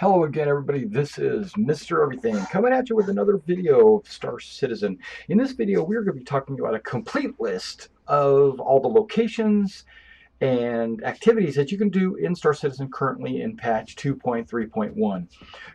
Hello again, everybody. This is Mr. Everything coming at you with another video of Star Citizen. In this video, we're going to be talking about a complete list of all the locations and activities that you can do in Star Citizen currently in patch 2.3.1.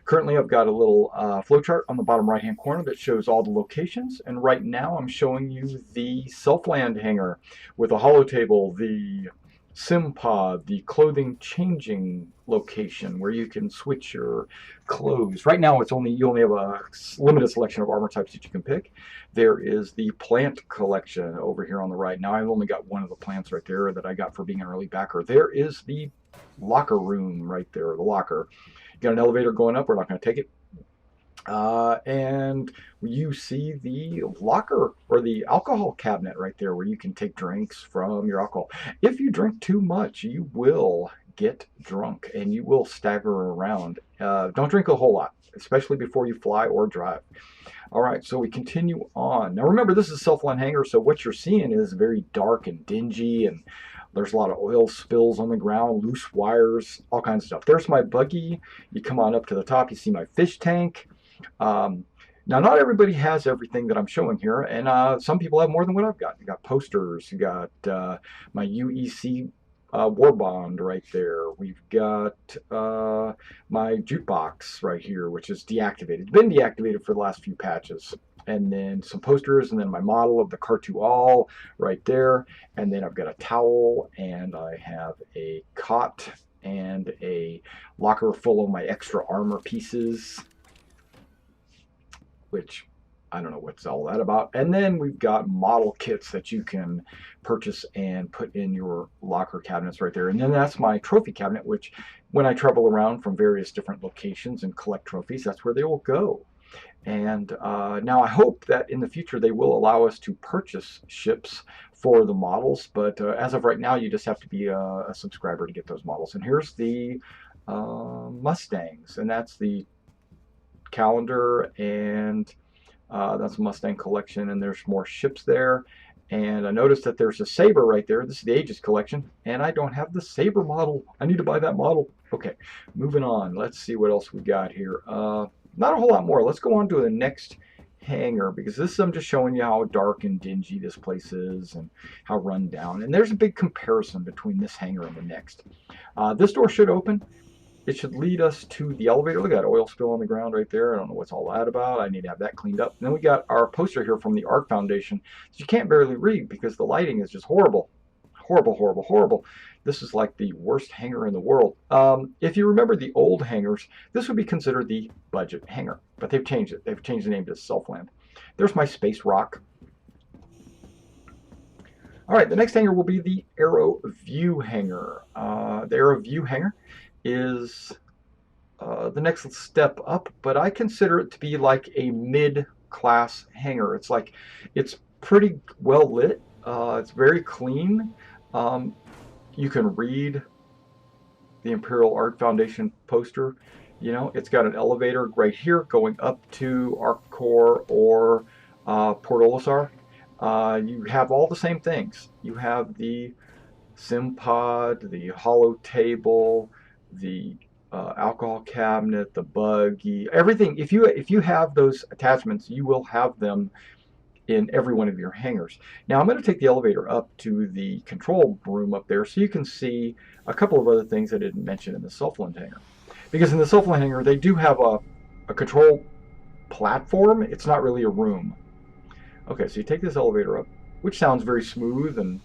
Currently, I've got a little flowchart on the bottom right-hand corner that shows all the locations, and right now I'm showing you the Self-Land hangar with a holotable, the sim pod, the clothing changing location where you can switch your clothes. Right now it's only you only have a limited selection of armor types that you can pick. There is the plant collection over here on the right. Now I've only got one of the plants right there that I got for being an early backer. There is the locker room right there, the locker. You got an elevator going up, we're not going to take it. And you see the locker or the alcohol cabinet right there where you can take drinks from your alcohol. If you drink too much, you will get drunk and you will stagger around. Don't drink a whole lot, especially before you fly or drive. All right, so we continue on. Now remember, this is Self-Land hangar, so what you're seeing is very dark and dingy, and there's a lot of oil spills on the ground, loose wires, all kinds of stuff. There's my buggy. You come on up to the top, you see my fish tank. Now, not everybody has everything that I'm showing here, and some people have more than what I've got. You got posters, you got my UEC war bond right there. We've got my jukebox right here, which is deactivated. It's been deactivated for the last few patches. And then some posters, and then my model of the Car2 All right there. And then I've got a towel, and I have a cot and a locker full of my extra armor pieces, which I don't know what's all that about. And then we've got model kits that you can purchase and put in your locker cabinets right there. And then that's my trophy cabinet, which when I travel around from various different locations and collect trophies, that's where they will go. And now I hope that in the future they will allow us to purchase ships for the models. But as of right now, you just have to be a subscriber to get those models. And here's the Mustangs, and that's the calendar, and that's a Mustang collection, and there's more ships there. And I noticed that there's a Saber right there. This is the Aegis collection, and I don't have the Saber model. I need to buy that model. Okay, moving on. Let's see what else we got here. Not a whole lot more. Let's go on to the next hangar, because this I'm just showing you how dark and dingy this place is and how run down. And there's a big comparison between this hangar and the next. This door should open. It should lead us to the elevator. Look at that oil spill on the ground right there. I don't know what's all that about. I need to have that cleaned up. And then we got our poster here from the Art Foundation that you can't barely read because the lighting is just horrible. Horrible, horrible, horrible. This is like the worst hangar in the world. If you remember the old hangars, this would be considered the budget hangar. But they've changed it. They've changed the name to Self-Land. There's my space rock. All right, the next hangar will be the Aero View hangar. The Aero View hangar is the next step up, but I consider it to be like a mid-class hangar. It's pretty well lit. It's very clean. You can read the Imperial Art Foundation poster. You know, it's got an elevator right here going up to ArcCore or Port Olisar. You have all the same things. You have the sim pod, the holo table, the alcohol cabinet, the buggy, everything. If you have those attachments, you will have them in every one of your hangars. Now I'm going to take the elevator up to the control room up there so you can see a couple of other things I didn't mention in the Self-Land hangar. Because in the Self-Land hangar, they do have a control platform. It's not really a room. Okay, so you take this elevator up, which sounds very smooth and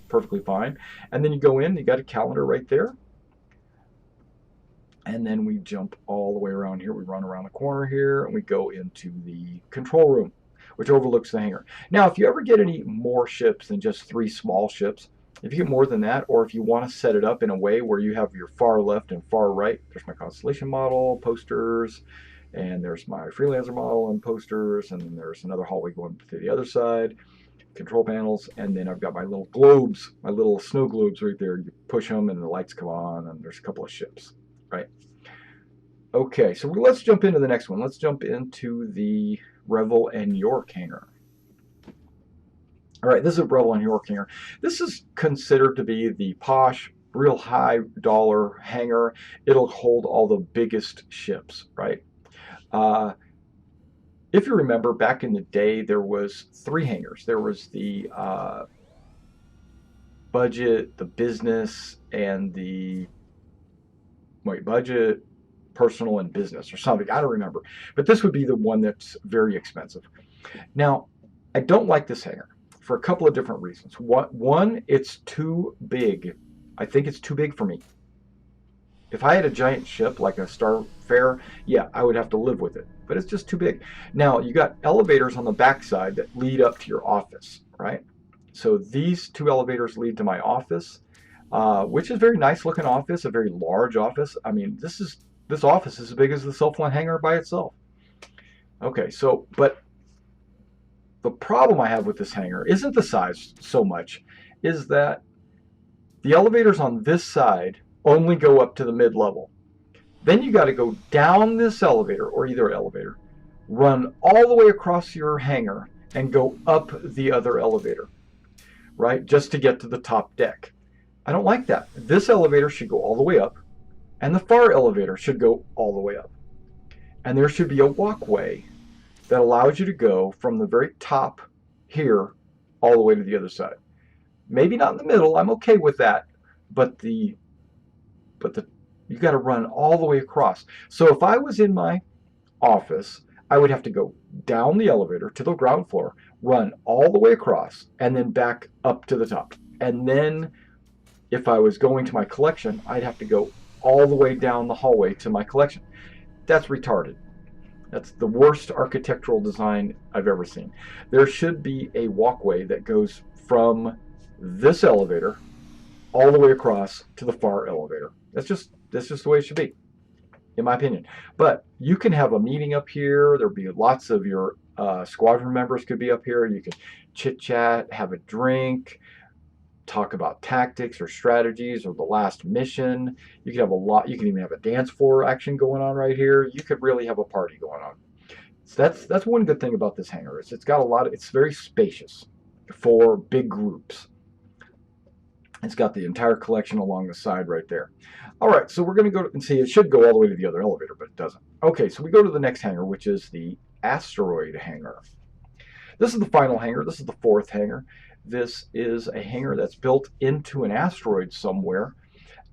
perfectly fine. And then you go in, you got a calendar right there. And then we jump all the way around here. We run around the corner here, and we go into the control room, which overlooks the hangar. Now, if you ever get any more ships than just 3 small ships, if you get more than that, or if you want to set it up in a way where you have your far left and far right, there's my Constellation model, posters, and there's my Freelancer model and posters, and then there's another hallway going to the other side, control panels, and then I've got my little globes, my little snow globes right there. You push them, and the lights come on, and there's a couple of ships. Right. Okay, so let's jump into the next one. Let's jump into the Revel and York hangar. All right, this is a Revel and York hangar. This is considered to be the posh real high dollar hangar. It'll hold all the biggest ships, right? If you remember, back in the day, there was 3 hangars. There was the budget, the business, and the budget, personal, and business, or something. I don't remember. But this would be the one that's very expensive. Now, I don't like this hangar for a couple of different reasons. One, it's too big. I think it's too big for me. If I had a giant ship like a Starfarer, yeah, I would have to live with it. But it's just too big. Now, you got elevators on the backside that lead up to your office, right? So these 2 elevators lead to my office, which is a very nice looking office, a very large office. I mean, this office is as big as the self-flying hangar by itself. Okay, so, but the problem I have with this hangar isn't the size so much, is that the elevators on this side only go up to the mid-level. Then you got to go down this elevator, or either elevator, run all the way across your hangar and go up the other elevator, right? Just to get to the top deck. I don't like that. This elevator should go all the way up, and the far elevator should go all the way up. And there should be a walkway that allows you to go from the very top here all the way to the other side. Maybe not in the middle, I'm okay with that, but you got to run all the way across. So if I was in my office, I would have to go down the elevator to the ground floor, run all the way across, and then back up to the top. And then if I was going to my collection, I'd have to go all the way down the hallway to my collection. That's retarded. That's the worst architectural design I've ever seen. There should be a walkway that goes from this elevator all the way across to the far elevator. That's just the way it should be, in my opinion. But you can have a meeting up here. There'll be lots of your squadron members could be up here. You can chit chat, have a drink, talk about tactics or strategies or the last mission. You can have a lot. You can even have a dance floor action going on right here. You could really have a party going on. So that's one good thing about this hangar is it's got a lot of. It's very spacious for big groups. It's got the entire collection along the side right there. All right, so we're going to go and see. It should go all the way to the other elevator, but it doesn't. Okay, so we go to the next hangar, which is the asteroid hangar. This is the final hangar. This is the 4th hangar. This is a hangar that's built into an asteroid somewhere,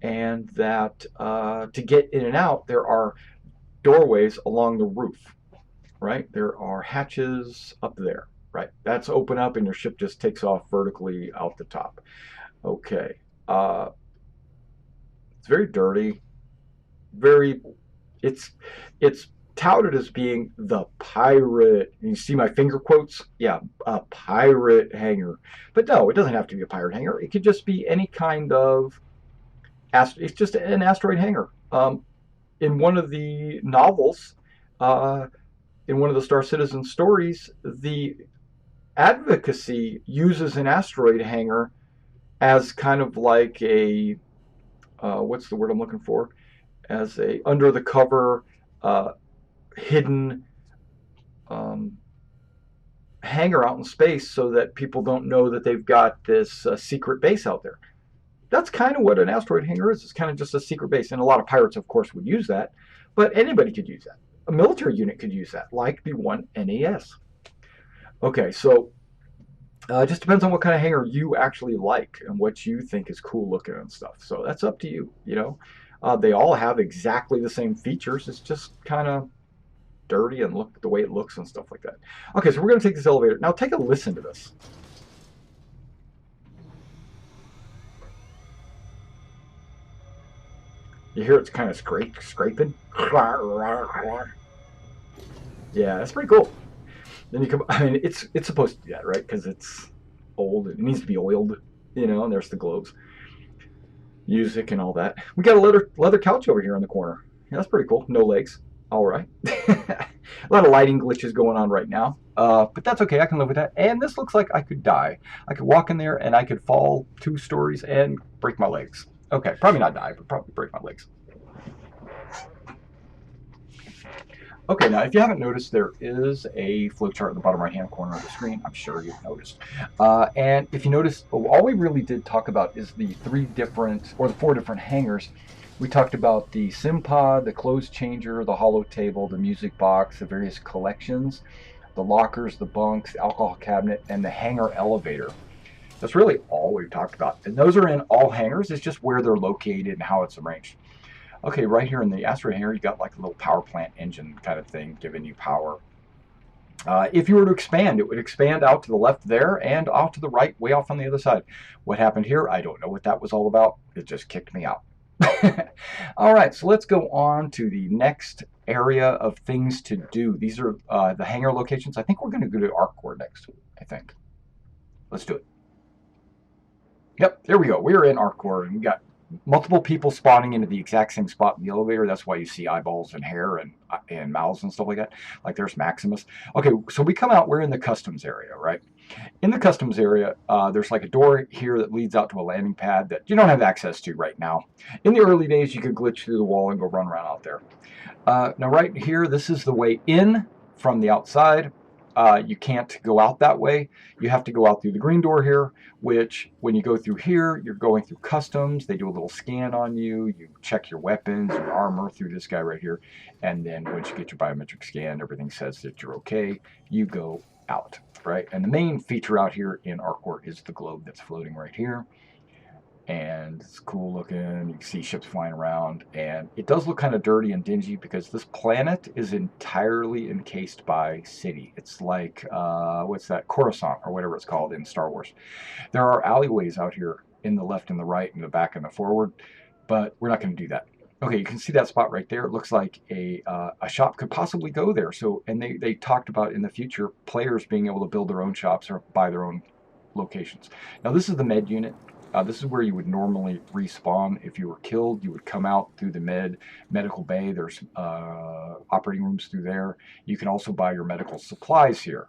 and that to get in and out, there are doorways along the roof, right? There are hatches up there, right? That's open up, and your ship just takes off vertically out the top. Okay. It's very dirty. It's touted as being the pirate. And you see my finger quotes? Yeah, a pirate hangar. But no, it doesn't have to be a pirate hangar. It could just be any kind of it's just an asteroid hangar. In one of the novels, in one of the Star Citizen stories, the advocacy uses an asteroid hangar as kind of like a what's the word I'm looking for? As a under the cover hidden hangar out in space, so that people don't know that they've got this secret base out there. That's kind of what an asteroid hangar is. It's kind of just a secret base, and a lot of pirates, of course, would use that. But anybody could use that. A military unit could use that, like the one NAS. Okay, so. It just depends on what kind of hangar you actually like and what you think is cool looking and stuff. So that's up to you, you know. They all have exactly the same features. It's just kind of dirty and look the way it looks and stuff like that. Okay, so we're going to take this elevator. Now take a listen to this. You hear it's kind of scraping. Yeah, that's pretty cool. Then you come. I mean, it's supposed to do that, right? Because it's old. It needs to be oiled, you know. And there's the globes, music, and all that. We got a leather couch over here in the corner. Yeah, that's pretty cool. No legs. All right. A lot of lighting glitches going on right now, but that's okay. I can live with that. And this looks like I could die. I could walk in there and I could fall 2 stories and break my legs. Okay, probably not die, but probably break my legs. Okay, now if you haven't noticed, there is a flowchart in the bottom right-hand corner of the screen. I'm sure you've noticed. And if you notice, all we really did talk about is the the 4 different hangars. We talked about the sim pod, the clothes changer, the holo table, the music box, the various collections, the lockers, the bunks, the alcohol cabinet, and the hangar elevator. That's really all we've talked about. And those are in all hangars. It's just where they're located and how it's arranged. Okay, right here in the asteroid hangar, you got like a little power plant engine kind of thing giving you power. If you were to expand, it would expand out to the left there and out to the right, way off on the other side. What happened here? I don't know what that was all about. It just kicked me out. All right, so let's go on to the next area of things to do. These are the hangar locations. I think we're going to go to ArcCore next, I think. Let's do it. Yep, there we go. We're in ArcCore, and we got multiple people spawning into the exact same spot in the elevator. That's why you see eyeballs and hair and mouths and stuff like that. Like there's Maximus. Okay, so we come out. We're in the customs area, right? In the customs area, there's like a door here that leads out to a landing pad that you don't have access to right now. In the early days, you could glitch through the wall and go run around out there. Now, right here, this is the way in from the outside. You can't go out that way. You have to go out through the green door here, which when you go through here, you're going through customs. They do a little scan on you. You check your weapons, your armor through this guy right here. And then once you get your biometric scan, everything says that you're okay. You go out, right? And the main feature out here in ArcCore is the globe that's floating right here. And it's cool looking. You can see ships flying around, and it does look kind of dirty and dingy because this planet is entirely encased by city. It's like what's that, Coruscant or whatever it's called in Star Wars. There are alleyways out here in the left and the right and the back and the forward, but we're not going to do that. Okay, you can see that spot right there. It looks like a shop could possibly go there. So, and they talked about in the future players being able to build their own shops or buy their own locations. Now this is the med unit. This is where you would normally respawn if you were killed. You would come out through the medical bay. There's operating rooms through there. You can also buy your medical supplies here.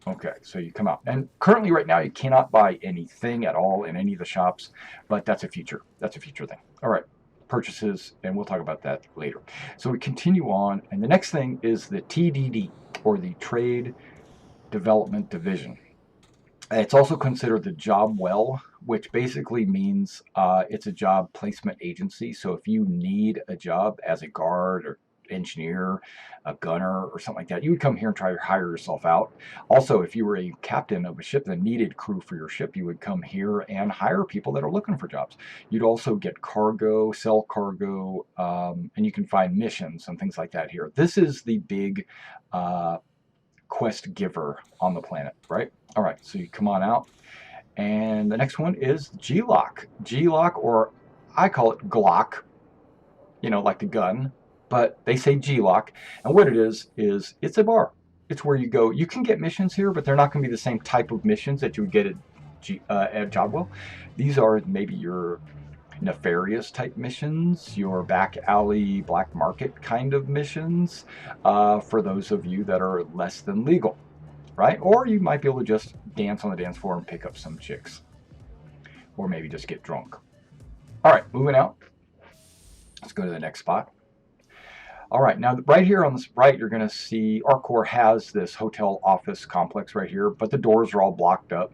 Okay, so you come out. And currently right now you cannot buy anything at all in any of the shops, but that's a future thing. All right, purchases, and we'll talk about that later. So we continue on, and the next thing is the TDD, or the Trade Development Division. It's also considered the job well, which basically means it's a job placement agency. So if you need a job as a guard or engineer, a gunner, or something like that, you would come here and try to hire yourself out. Also, if you were a captain of a ship that needed crew for your ship, you would come here and hire people that are looking for jobs. You'd also get cargo, sell cargo, and you can find missions and things like that here. This is the big quest giver on the planet, right? All right, so you come on out, and the next one is G-Lock. G-Lock, or I call it Glock, you know, like the gun, but they say G-Lock. And what it is it's a bar. It's where you go. You can get missions here, but they're not going to be the same type of missions that you would get at Jobwell. These are maybe your nefarious type missions, your back alley, black market kind of missions, for those of you that are less than legal, right? Or you might be able to just dance on the dance floor and pick up some chicks, or maybe just get drunk. All right, moving out. Let's go to the next spot. All right, now right here on this right, you're going to see ArcCore has this hotel office complex right here, but the doors are all blocked up.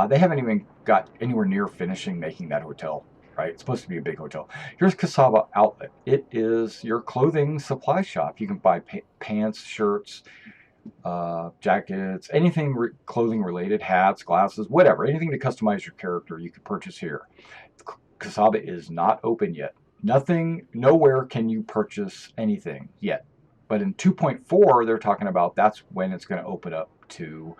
They haven't even got anywhere near finishing making that hotel. Right? It's supposed to be a big hotel. Here's Kasaba Outlet. It is your clothing supply shop. You can buy pants, shirts, jackets, anything clothing related, hats, glasses, whatever, anything to customize your character you can purchase here. Kasaba is not open yet. Nowhere can you purchase anything yet. But in 2.4, they're talking about that's when it's going to open up to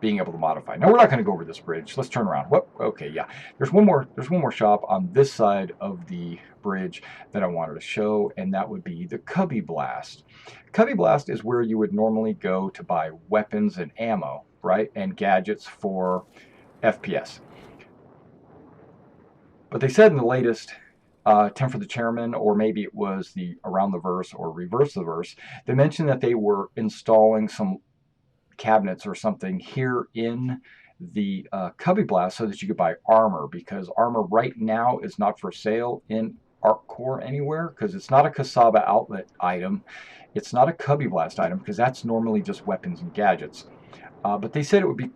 being able to modify. Now we're not going to go over this bridge. Let's turn around. What? Okay, yeah. There's one more shop on this side of the bridge that I wanted to show, and that would be the Cubby Blast. Cubby Blast is where you would normally go to buy weapons and ammo, right? And gadgets for FPS. But they said in the latest 10 for the Chairman, or maybe it was the Around the Verse or Reverse the Verse, they mentioned that they were installing some cabinets or something here in the Cubby Blast so that you could buy armor, because armor right now is not for sale in Arc Core anywhere because it's not a Kasaba outlet item. It's not a Cubby Blast item because that's normally just weapons and gadgets. But they said it would be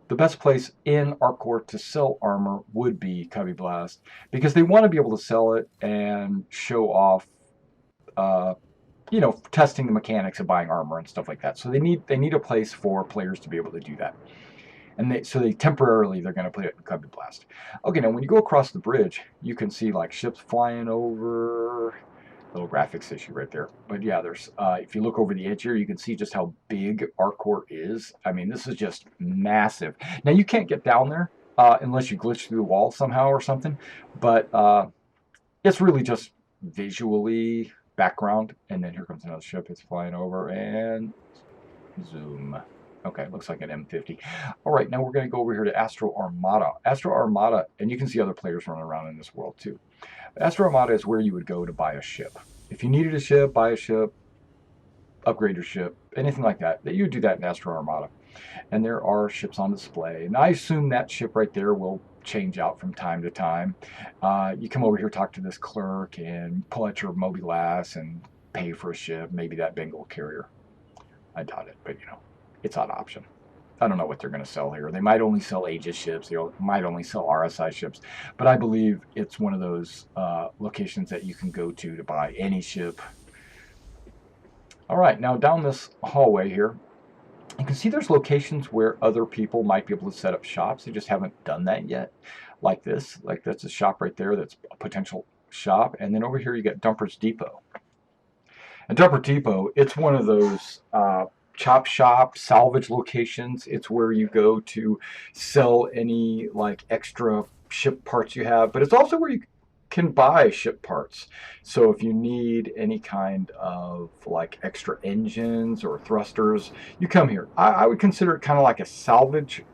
the best place in Arc Core to sell armor would be Cubby Blast because they want to be able to sell it and show off, you know, testing the mechanics of buying armor and stuff like that. So they need a place for players to be able to do that. And so they temporarily they're going to put it in Cubby Blast. Okay, now when you go across the bridge, you can see like ships flying over. Little graphics issue right there. But yeah, there's if you look over the edge here, you can see just how big Arc Core is. I mean, this is just massive. Now you can't get down there unless you glitch through the wall somehow or something. But it's really just visually background. And then here comes another ship. It's flying over and zoom. Okay, looks like an M50. All right, now we're going to go over here to Astro Armada. Astro Armada, and you can see other players running around in this world too. Astro Armada is where you would go to buy a ship. If you needed a ship, buy a ship, upgrade your ship, anything like that, you would do that in Astro Armada. And there are ships on display. And I assume that ship right there will change out from time to time. You come over here, talk to this clerk, and pull out your Mobilass and pay for a ship, maybe that Bengal carrier. I doubt it, but you know, it's on option. I don't know what they're going to sell here. They might only sell Aegis ships. They might only sell RSI ships. But I believe it's one of those locations that you can go to buy any ship. All right, now down this hallway here, you can see there's locations where other people might be able to set up shops. They just haven't done that yet. Like this. Like that's a shop right there. That's a potential shop. And then over here you got Dumper's Depot. And Dumper Depot, it's one of those chop shop salvage locations. It's where you go to sell any like extra ship parts you have, but it's also where you can buy ship parts. So if you need any kind of like extra engines or thrusters, you come here. I would consider it kind of like a salvage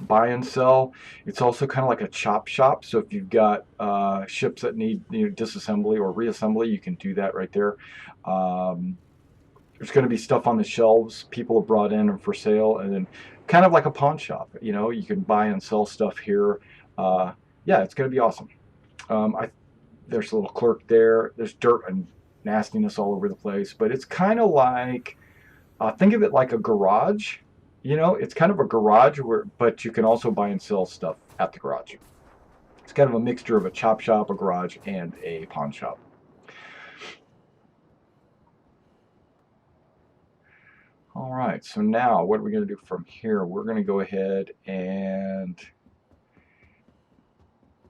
buy and sell. It's also kind of like a chop shop. So if you've got ships that need disassembly or reassembly, you can do that right there. There's going to be stuff on the shelves people have brought in and for sale, and then kind of like a pawn shop. You know, you can buy and sell stuff here. Yeah, it's going to be awesome. There's a little clerk there. There's dirt and nastiness all over the place, but it's kind of like, think of it like a garage. You know, it's kind of a garage but you can also buy and sell stuff at the garage. It's kind of a mixture of a chop shop, a garage, and a pawn shop. All right, so now what are we going to do from here? We're going to go ahead and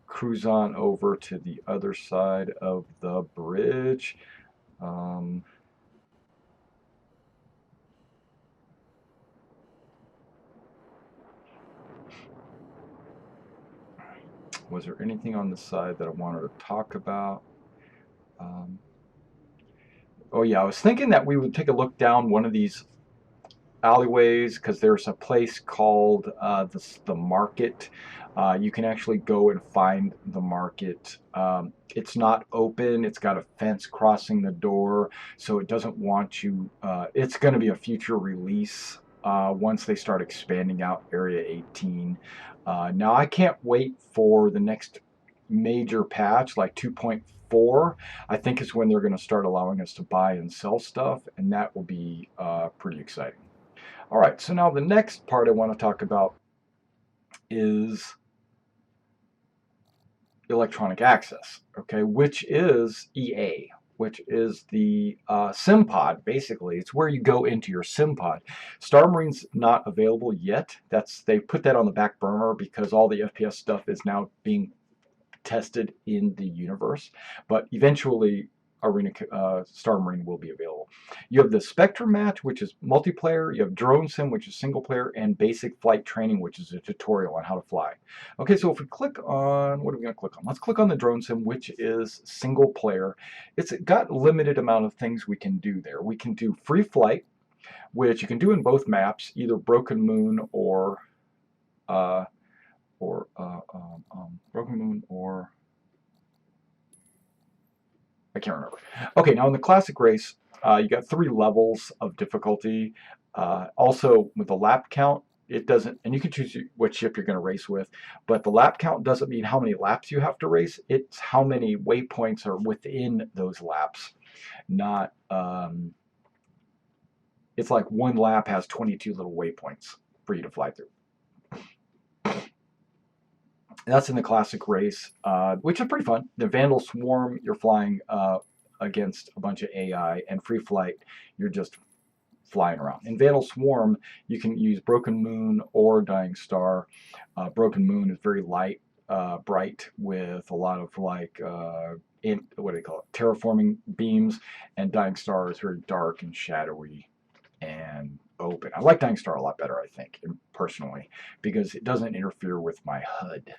cruise on over to the other side of the bridge. Was there anything on the side that I wanted to talk about? Oh yeah, I was thinking that we would take a look down one of these alleyways because there's a place called the market. You can actually go and find the market. It's not open. It's got a fence crossing the door, so it doesn't want you. It's going to be a future release once they start expanding out Area 18. Now I can't wait for the next major patch like 2.4. I think is when they're going to start allowing us to buy and sell stuff, and that will be pretty exciting. All right, so now the next part I want to talk about is electronic access, okay, which is EA, which is the sim pod. Basically, it's where you go into your sim pod. Star Marine's not available yet. They put that on the back burner because all the FPS stuff is now being tested in the universe, but eventually Star Marine will be available. You have the Spectrum match, which is multiplayer. You have Drone Sim, which is single player, and Basic Flight Training, which is a tutorial on how to fly. Okay, so if we click on, what are we going to click on? Let's click on the Drone Sim, which is single player. It's got limited amount of things we can do there. We can do free flight, which you can do in both maps, either Broken Moon or Broken Moon or I can't remember. Okay, now in the classic race, you got 3 levels of difficulty. Also, with the lap count, it doesn't, and you can choose what ship you're going to race with, but the lap count doesn't mean how many laps you have to race. It's how many waypoints are within those laps. Not, it's like one lap has 22 little waypoints for you to fly through. That's in the classic race, which is pretty fun. The Vandal Swarm, you're flying against a bunch of AI, and Free Flight, you're just flying around. In Vandal Swarm, you can use Broken Moon or Dying Star. Broken Moon is very light, bright, with a lot of like, what do they call it, terraforming beams, and Dying Star is very dark and shadowy and open. I like Dying Star a lot better, I think, personally, because it doesn't interfere with my HUD.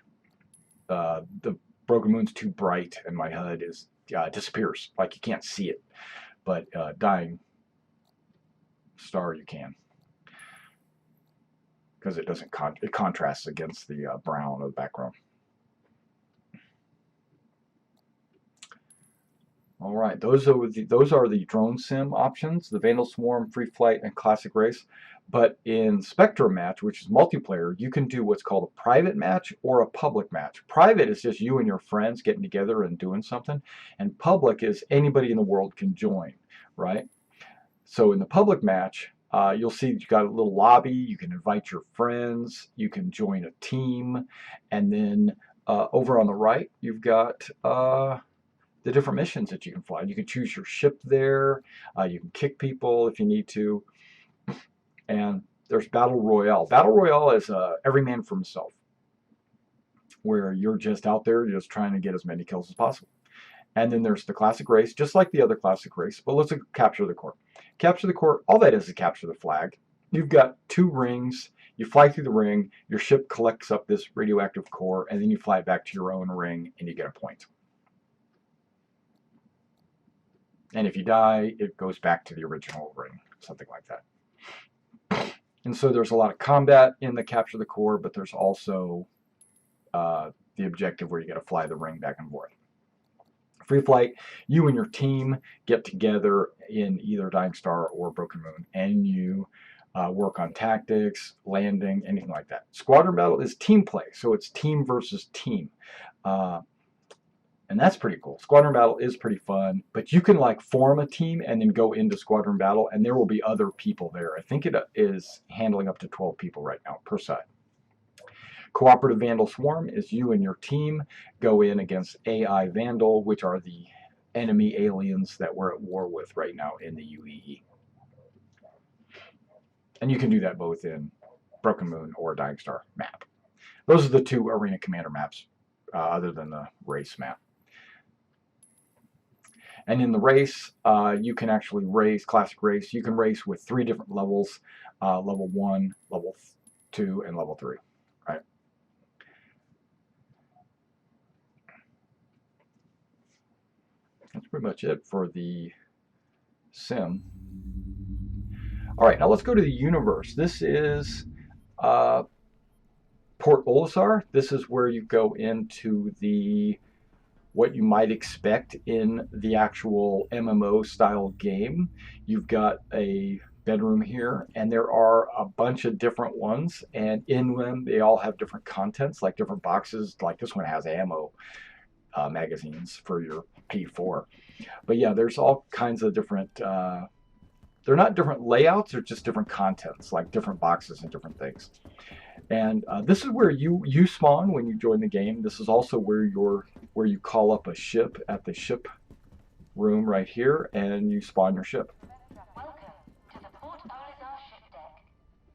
The Broken Moon's too bright, and my HUD is disappears, like you can't see it. But Dying Star you can, because it doesn't it contrasts against the brown of the background. All right, those are the drone sim options: the Vandal Swarm, Free Flight, and Classic Race. But in Spectrum Match, which is multiplayer, you can do what's called a private match or a public match. Private is just you and your friends getting together and doing something, and public is anybody in the world can join, right? So in the public match, you'll see you've got a little lobby. You can invite your friends. You can join a team, and then over on the right, you've got the different missions that you can fly. You can choose your ship there. You can kick people if you need to. And there's Battle Royale. Battle Royale is every man for himself, where you're just out there just trying to get as many kills as possible. And then there's the Classic Race, just like the other Classic Race, but let's capture the core. Capture the core, all that is capture the flag. You've got 2 rings. You fly through the ring. Your ship collects up this radioactive core, and then you fly it back to your own ring, and you get a point. And if you die, it goes back to the original ring, something like that. And so there's a lot of combat in the Capture the Core, but there's also the objective where you got to fly the ring back and forth. Free Flight, you and your team get together in either Dying Star or Broken Moon, and you work on tactics, landing, anything like that. Squadron Battle is team play, so it's team versus team. And that's pretty cool. Squadron Battle is pretty fun, but you can like form a team and then go into Squadron Battle, and there will be other people there. I think it is handling up to 12 people right now per side. Cooperative Vandal Swarm is you and your team go in against AI Vandal, which are the enemy aliens that we're at war with right now in the UEE. And you can do that both in Broken Moon or Dying Star map. Those are the 2 Arena Commander maps, other than the race map. And in the race, you can actually race, Classic Race, you can race with 3 different levels, level 1, level 2, and level 3, right? That's pretty much it for the sim. All right, now let's go to the universe. This is Port Olisar. This is where you go into what you might expect in the actual MMO style game. You've got a bedroom here, and there are a bunch of different ones, and in them they all have different contents, like different boxes. Like this one has ammo magazines for your P4. But yeah, there's all kinds of different, they're not different layouts, they're just different contents, like different boxes and different things. And this is where you spawn when you join the game. This is also where you call up a ship at the ship room right here, and you spawn your ship. Welcome to the Port Olisar ship deck.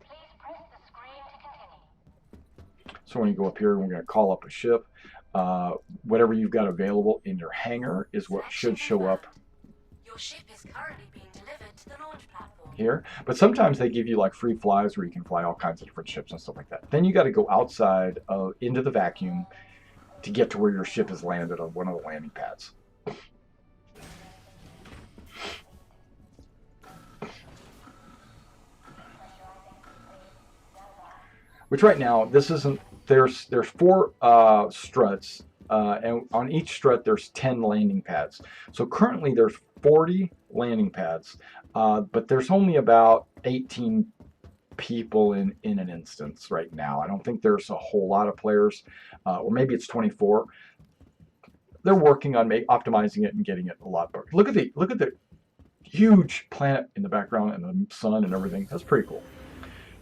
Please press the screen to continue. So when you go up here, we're going to call up a ship. Whatever you've got available in your hangar is what should show up. Your ship is currently being delivered to the launch platform. Here, but sometimes they give you like free flies where you can fly all kinds of different ships and stuff like that. Then you got to go outside into the vacuum to get to where your ship is landed on one of the landing pads. Which right now, this isn't, there's 4 struts, and on each strut there's 10 landing pads. So currently there's 40 landing pads, but there's only about 18 people in an instance right now. I don't think there's a whole lot of players, or maybe it's 24. They're working on optimizing it and getting it a lot better. Look at the huge planet in the background and the sun and everything. That's pretty cool.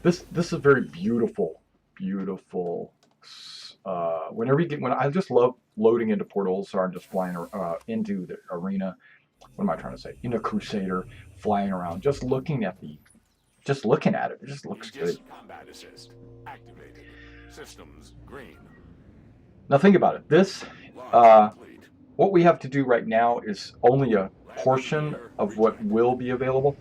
This is very beautiful, beautiful. Whenever you get, when I just love loading into portals or I'm just flying into the arena. What am I trying to say? In a Crusader, flying around, just looking at it. It just looks good. Combat assist activated. Systems green. Now think about it. This, what we have to do right now is only a portion of what will be available.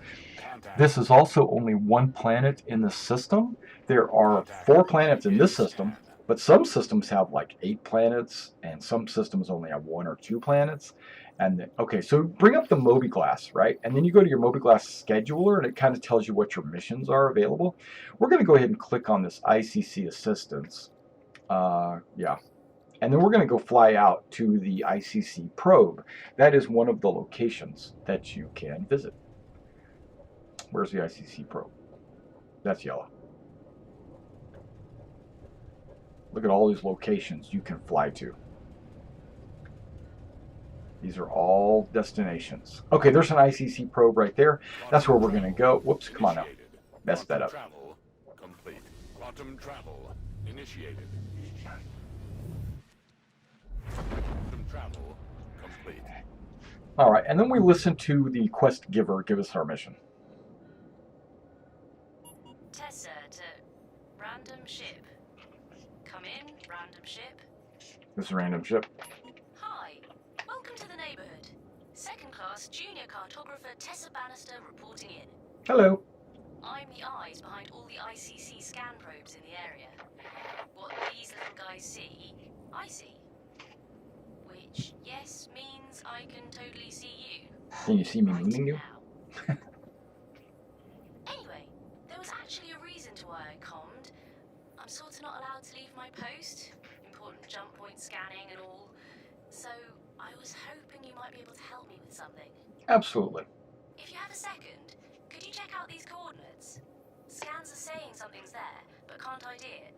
This is also only one planet in the system. There are 4 planets in this system, but some systems have like 8 planets, and some systems only have 1 or 2 planets. And then, okay, so bring up the MobiGlass, right? And then you go to your MobiGlass scheduler, and it kind of tells you what your missions are available. We're going to go ahead and click on this ICC Assistance. Yeah. And then we're going to go fly out to the ICC Probe. That is one of the locations that you can visit. Where's the ICC Probe? That's yellow. Look at all these locations you can fly to. These are all destinations. Okay, there's an ICC Probe right there. That's where we're going to go. Whoops, come on now. Messed that up. Travel complete. Quantum travel initiated. Quantum travel complete. All right, and then we listen to the quest giver give us our mission. Tessa to random ship. Come in, random ship. This is a random ship. Hi, welcome to the neighborhood. Second class junior cartographer Tessa Bannister reporting in. Hello. I'm the eyes behind all the ICC scan probes in the area. What these little guys see, I see. Which, yes, means I can totally see you. Can you see me Right mooning you? now. Anyway, there was actually a reason to why I commed. I'm sort of not allowed to leave my post. Important jump point scanning and all. So I was hoping you might be able to help me with something. Absolutely. If you have a second, could you check out these coordinates? Scans are saying something's there, but can't ID it.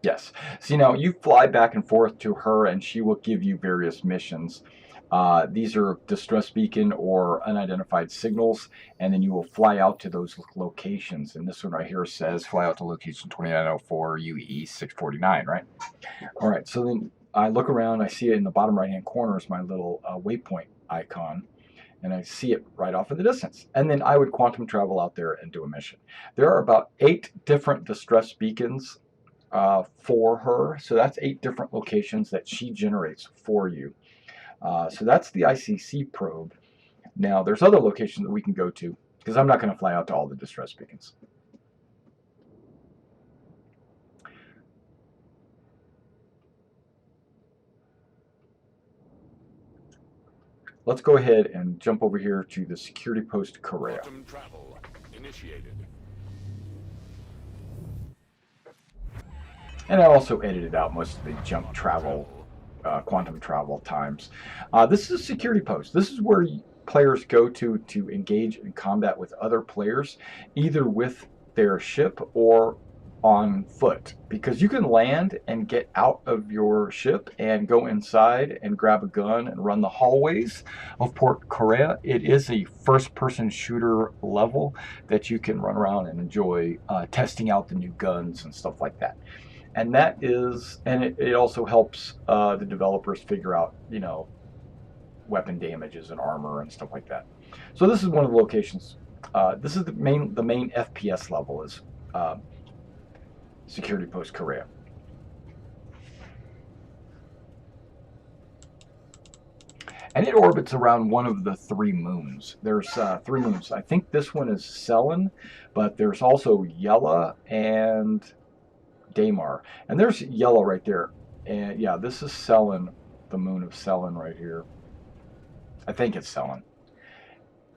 Yes. See, now you fly back and forth to her, and she will give you various missions. These are distress beacon or unidentified signals, and then you will fly out to those locations. And this one right here says fly out to location 2904 UE 649, right? All right, so then I look around, I see it in the bottom right-hand corner is my little waypoint icon, and I see it right off in the distance. And then I would quantum travel out there and do a mission. There are about 8 different distress beacons for her, so that's 8 different locations that she generates for you. So that's the ICC probe. Now there's other locations that we can go to, because I'm not going to fly out to all the distress beacons. Let's go ahead and jump over here to the security post Korea. Quantum travel initiated. And I also edited out most of the jump travel, quantum travel times. This is a security post. This is where players go to engage in combat with other players, either with their ship or on foot, because you can land and get out of your ship and go inside and grab a gun and run the hallways of Port Korea. It is a first-person shooter level that you can run around and enjoy testing out the new guns and stuff like that. And that is, and it also helps the developers figure out, you know, weapon damages and armor and stuff like that. So this is one of the locations. This is the main FPS level is Security Post Korea. And it orbits around one of the 3 moons. There's 3 moons. I think this one is Selin, but there's also Yella and Daymar. And there's Yella right there. And yeah, this is Selin, the moon of Selin right here. I think it's Selin.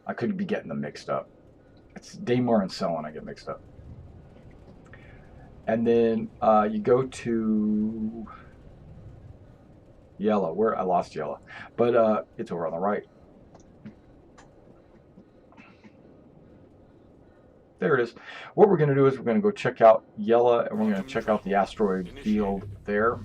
I could be getting them mixed up. It's Daymar and Selin I get mixed up. And then you go to Yella, where I lost Yella, but it's over on the right. there it is. What we're going to do is we're going to go check out Yella, and we're going to check out the asteroid field there.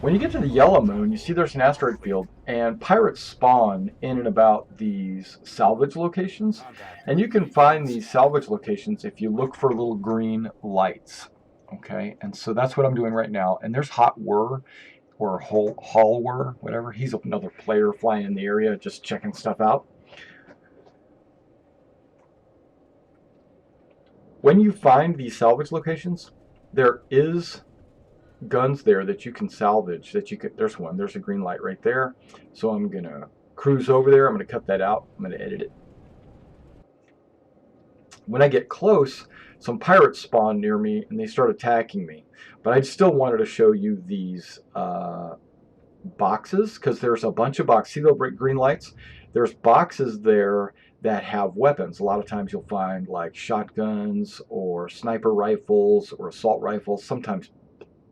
When you get to the yellow moon, you see there's an asteroid field, and pirates spawn in and about these salvage locations. And you can find these salvage locations if you look for little green lights. Okay, and so that's what I'm doing right now. And there's Hot Whir, or Hall Whir, whatever. He's another player flying in the area, just checking stuff out. When you find these salvage locations, there is guns there that you can salvage, that you could, there's a green light right there. So I'm gonna cruise over there. I'm gonna cut that out. I'm gonna edit it. When I get close, some pirates spawn near me and they start attacking me. But I still wanted to show you these boxes, because there's a bunch of boxes. See those green lights? There's boxes there that have weapons. A lot of times you'll find like shotguns or sniper rifles or assault rifles, sometimes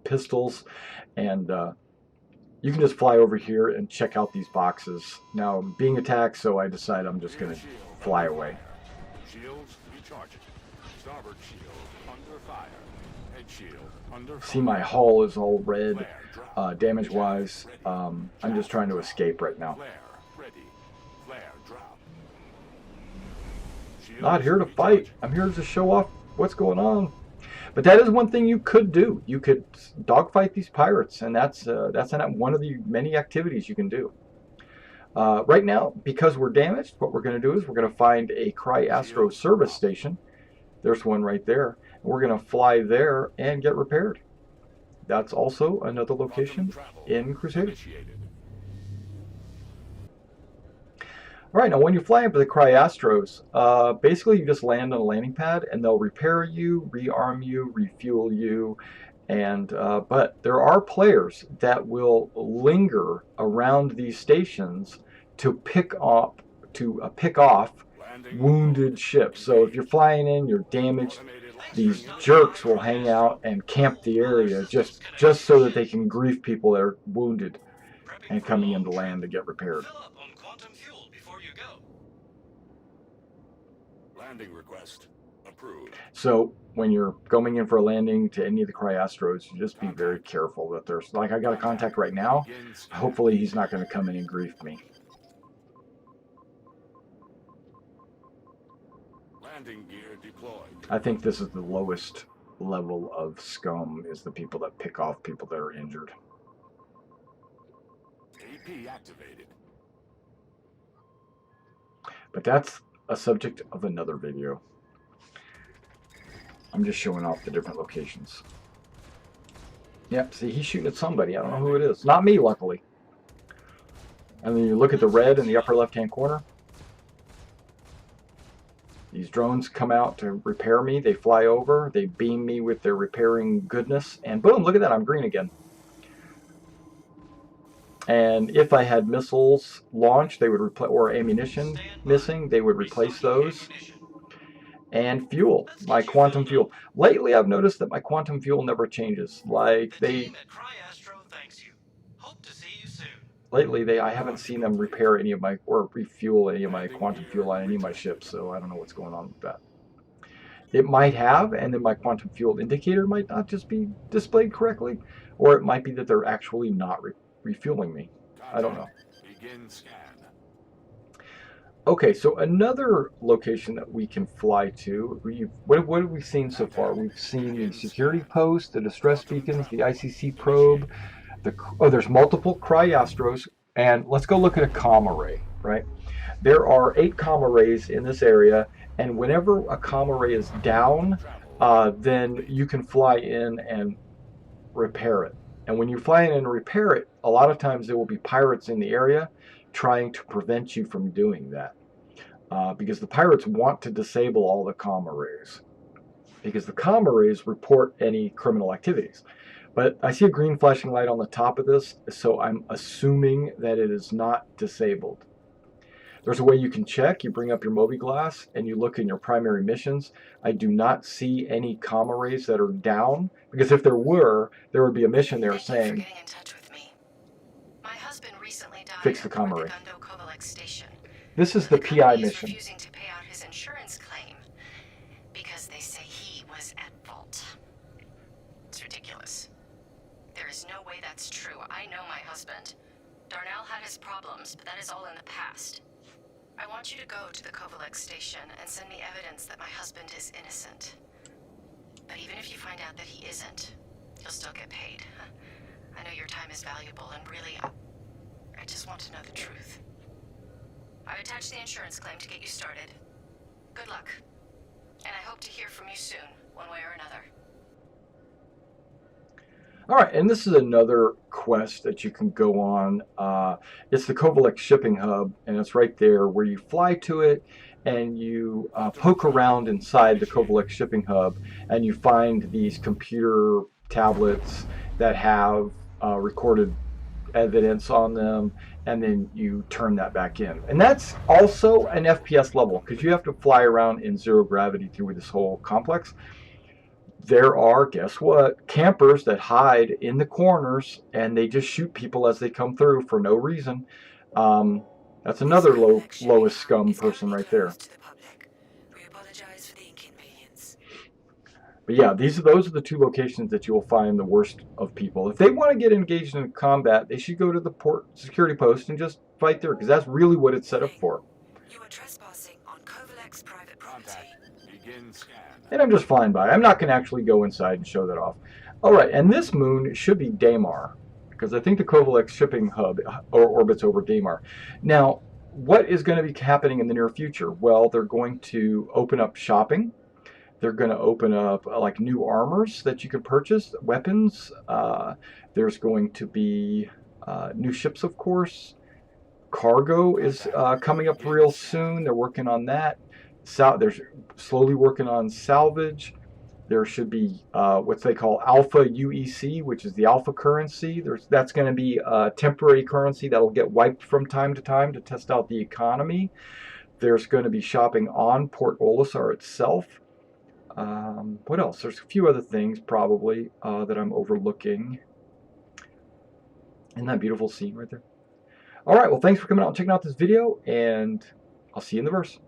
pistols, and you can just fly over here and check out these boxes. Now I'm being attacked, so I decide I'm just going to fly away. Shields recharging. Starboard shield under fire. Head shield under fire. See, my hull is all red, damage wise. I'm just trying to escape right now. Flare ready. Flare drop. Not here to fight. I'm here to show off what's going on. But that is one thing you could do. You could dogfight these pirates, and that's one of the many activities you can do. Right now, because we're damaged, what we're going to do is we're going to find a Astro service station. There's one right there. We're going to fly there and get repaired. That's also another location in Crusader. All right, now when you fly up to the Astros, basically you just land on a landing pad and they'll repair you, rearm you, refuel you, and but there are players that will linger around these stations to pick off wounded ships. So if you're flying in, you're damaged, these jerks will hang out and camp the area just so that they can grief people that are wounded and coming into land to get repaired. Landing request approved. So when you're going in for a landing to any of the Astros, you just be very careful that there's, like, I got a contact right now. Hopefully he's not going to come in and grief me. Landing gear deployed. I think this is the lowest level of scum, is the people that pick off people that are injured. AP activated. But that's a subject of another video. I'm just showing off the different locations. Yep, see, he's shooting at somebody. I don't know who it is. Not me, luckily. And then you look at the red in the upper left-hand corner. These drones come out to repair me. They fly over. They beam me with their repairing goodness. And boom, look at that. I'm green again. And if I had missiles launched, they would replace, or ammunition missing, they would replace those. And fuel, my quantum fuel. Lately, I've noticed that my quantum fuel never changes. Like lately, I haven't seen them repair any of my, or refuel any of my quantum fuel on any of my ships. So I don't know what's going on with that. It might have, and then my quantum fuel indicator might not just be displayed correctly, or it might be that they're actually not refueling me. I don't know. Begin scan. Okay, so another location that we can fly to, what have we seen so far? We've seen the security post, the distress beacons, the ICC Probe, there's multiple Astros, and let's go look at a comm array, right? There are 8 comm arrays in this area, and whenever a comm array is down, then you can fly in and repair it. And when you fly in and repair it, a lot of times there will be pirates in the area trying to prevent you from doing that. Because the pirates want to disable all the comm arrays. Because the comm arrays report any criminal activities. But I see a green flashing light on the top of this, so I'm assuming that it is not disabled. There's a way you can check. You bring up your Moby glass and you look in your primary missions. I do not see any comm arrays that are down, because if there were, there would be a mission there saying, Getting in touch with me. My husband recently died fix the comm array. station. This is the PI company is mission. refusing to pay out his insurance claim because they say he was at fault. It's ridiculous. There is no way that's true. I know my husband. Darnell had his problems, but that is all in the past. I want you to go to the Kovalex station and send me evidence that my husband is innocent. But even if you find out that he isn't, you'll still get paid. I know your time is valuable, and really, I just want to know the truth. I've attached the insurance claim to get you started. Good luck. And I hope to hear from you soon, one way or another. All right, and this is another quest that you can go on. It's the Kovalex shipping hub, and it's right there where you fly to it, and you poke around inside the Kovalex shipping hub, and you find these computer tablets that have recorded evidence on them, and then you turn that back in. And that's also an FPS level, because you have to fly around in zero gravity through this whole complex. There are, guess what, campers that hide in the corners, and they just shoot people as they come through for no reason. That's another lowest scum person right there. But yeah, those are the two locations that you will find the worst of people. If they want to get engaged in combat, they should go to the port security post and just fight there, because that's really what it's set up for. You are trespassing on Kovalex private property. Contact. Begin scan. And I'm just flying by. I'm not going to actually go inside and show that off. All right, and this moon should be Daymar, because I think the Kovalex shipping hub orbits over Daymar. Now, what is going to be happening in the near future? Well, they're going to open up shopping. They're going to open up like new armors that you can purchase, weapons. There's going to be new ships, of course. Cargo is coming up real soon. They're working on that. They're slowly working on salvage. There should be what they call Alpha UEC, which is the Alpha currency. That's going to be a temporary currency that'll get wiped from time to test out the economy. There's going to be shopping on Port Olisar itself. What else? There's a few other things probably that I'm overlooking. Isn't that beautiful scene right there? All right, well, thanks for coming out and checking out this video, and I'll see you in the verse.